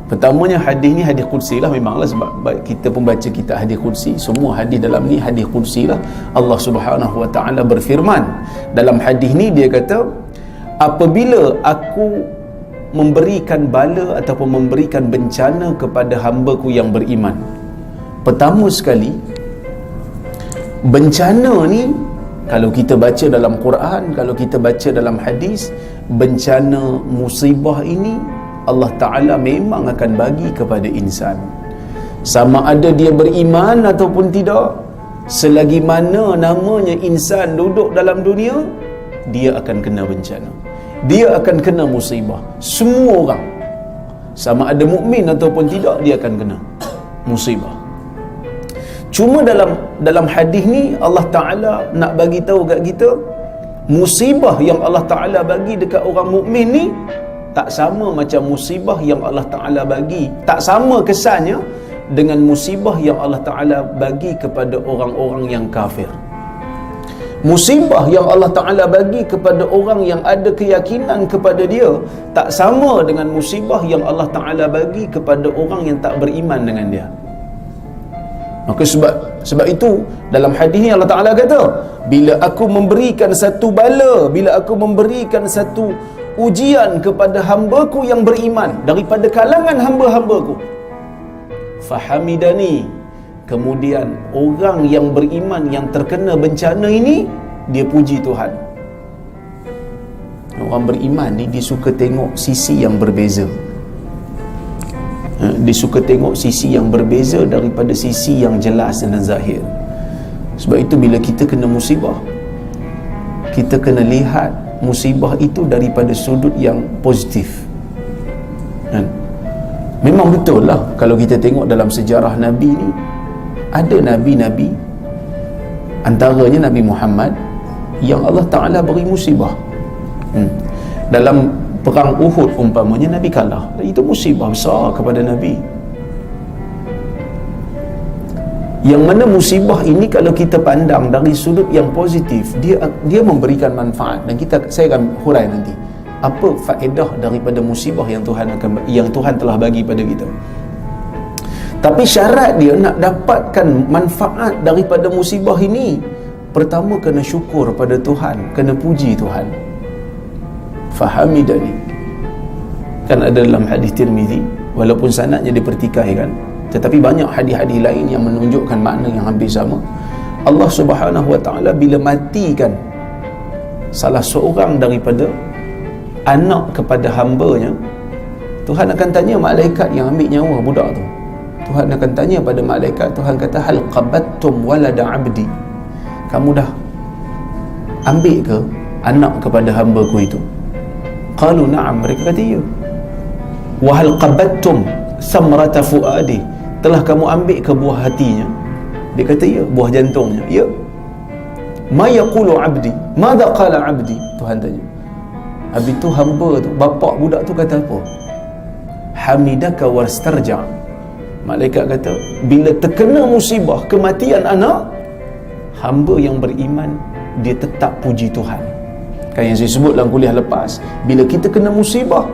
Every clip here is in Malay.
Pertamanya hadis ni hadis qudsi lah, memanglah sebab kita pun baca kitab hadis qudsi, semua hadis dalam ni hadis qudsi lah. Allah Subhanahu wa taala berfirman dalam hadis ni, dia kata, apabila aku memberikan bala ataupun memberikan bencana kepada hamba-Ku yang beriman, pertama sekali bencana ni, kalau kita baca dalam Quran, kalau kita baca dalam hadis, bencana musibah ini Allah Ta'ala memang akan bagi kepada insan, sama ada dia beriman ataupun tidak. Selagi mana namanya insan duduk dalam dunia, dia akan kena bencana, dia akan kena musibah. Semua orang, sama ada mukmin ataupun tidak, dia akan kena musibah. Cuma dalam hadis ni Allah Ta'ala nak bagi tahu kat kita, musibah yang Allah Ta'ala bagi dekat orang mukmin ni tak sama macam musibah yang Allah Ta'ala bagi, tak sama kesannya dengan musibah yang Allah Ta'ala bagi kepada orang-orang yang kafir. Musibah yang Allah Ta'ala bagi kepada orang yang ada keyakinan kepada dia tak sama dengan musibah yang Allah Ta'ala bagi kepada orang yang tak beriman dengan dia. Maka sebab itu dalam hadis ni Allah Ta'ala kata, bila aku memberikan satu bala, bila aku memberikan satu ujian kepada hamba-Ku yang beriman daripada kalangan hamba-hamba-Ku, fahamidani, kemudian orang yang beriman yang terkena bencana ini, dia puji Tuhan. Orang beriman ni dia suka tengok sisi yang berbeza, dia suka tengok sisi yang berbeza daripada sisi yang jelas dan zahir. Sebab itu bila kita kena musibah, kita kena lihat musibah itu daripada sudut yang positif. Memang betul lah, kalau kita tengok dalam sejarah Nabi ni, ada Nabi-Nabi, antaranya Nabi Muhammad, yang Allah Ta'ala beri musibah. Dalam perang Uhud umpamanya, Nabi kalah, itu musibah besar kepada Nabi. Yang mana musibah ini kalau kita pandang dari sudut yang positif, dia memberikan manfaat. Dan saya akan hurai nanti apa faedah daripada musibah yang Tuhan telah bagi pada kita. Tapi syarat dia nak dapatkan manfaat daripada musibah ini, pertama kena syukur pada Tuhan, kena puji Tuhan. Fahamidani, kan ada dalam hadis Tirmizi, walaupun sanadnya dipertikaikan, tetapi banyak hadis-hadis lain yang menunjukkan makna yang hampir sama. Allah Subhanahu wa taala bila matikan salah seorang daripada anak kepada hamba-Nya, Tuhan akan tanya malaikat yang ambil nyawa budak tu. Tuhan akan tanya pada malaikat, Tuhan kata, hal qabattum walada abdi, kamu dah ambil ke anak kepada hamba-Ku itu? Qalu na'am, mereka kata ya. Wa hal qabattum samrata fuadi, telah kamu ambil ke buah hatinya? Dia kata ya, buah jantungnya. Ya. Ma yaqulu abdi, madza qala abdi? Tuhan tanya. Habis tu hamba tu, bapak budak tu kata apa? Hamidaka wastarja. Malaikat kata, bila terkena musibah kematian anak, hamba yang beriman dia tetap puji Tuhan. Kan yang saya sebut dalam kuliah lepas, bila kita kena musibah,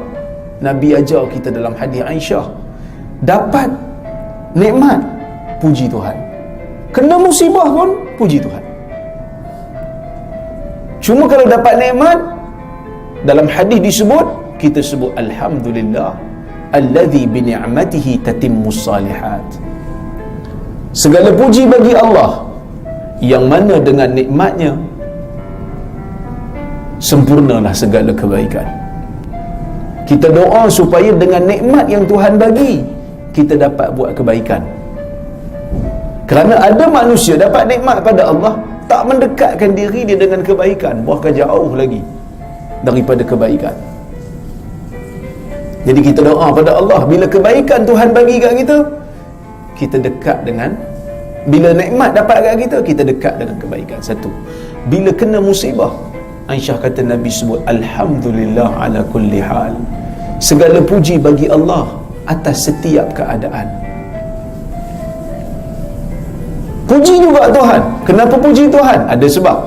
Nabi ajar kita dalam hadis Aisyah, dapat nikmat, puji Tuhan. Kena musibah pun puji Tuhan. Cuma kalau dapat nikmat, dalam hadis disebut, kita sebut alhamdulillah allazi bi ni'matihi tatimmus salihat. Segala puji bagi Allah yang mana dengan nikmatnya sempurnalah segala kebaikan. Kita doa supaya dengan nikmat yang Tuhan bagi, kita dapat buat kebaikan. Kerana ada manusia dapat nikmat pada Allah, tak mendekatkan diri dia dengan kebaikan, bahkan jauh lagi daripada kebaikan. Jadi kita doa pada Allah, bila kebaikan Tuhan bagi kat kita, kita dekat dengan, bila nikmat dapat kat kita, kita dekat dengan kebaikan. Satu. Bila kena musibah, Aisyah kata Nabi sebut alhamdulillah ala kulli hal, segala puji bagi Allah atas setiap keadaan. Puji juga Tuhan. Kenapa puji Tuhan? Ada sebab.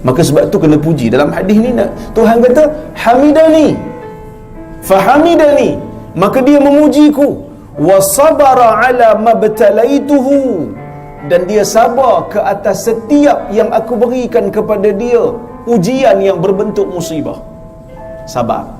Maka sebab tu kena puji. Dalam hadis ni Tuhan kata hamidani, fahamidani, maka dia memujiku. Wa sabara ala mabtalaituhu, dan dia sabar ke atas setiap yang aku berikan kepada dia ujian yang berbentuk musibah. Sabar.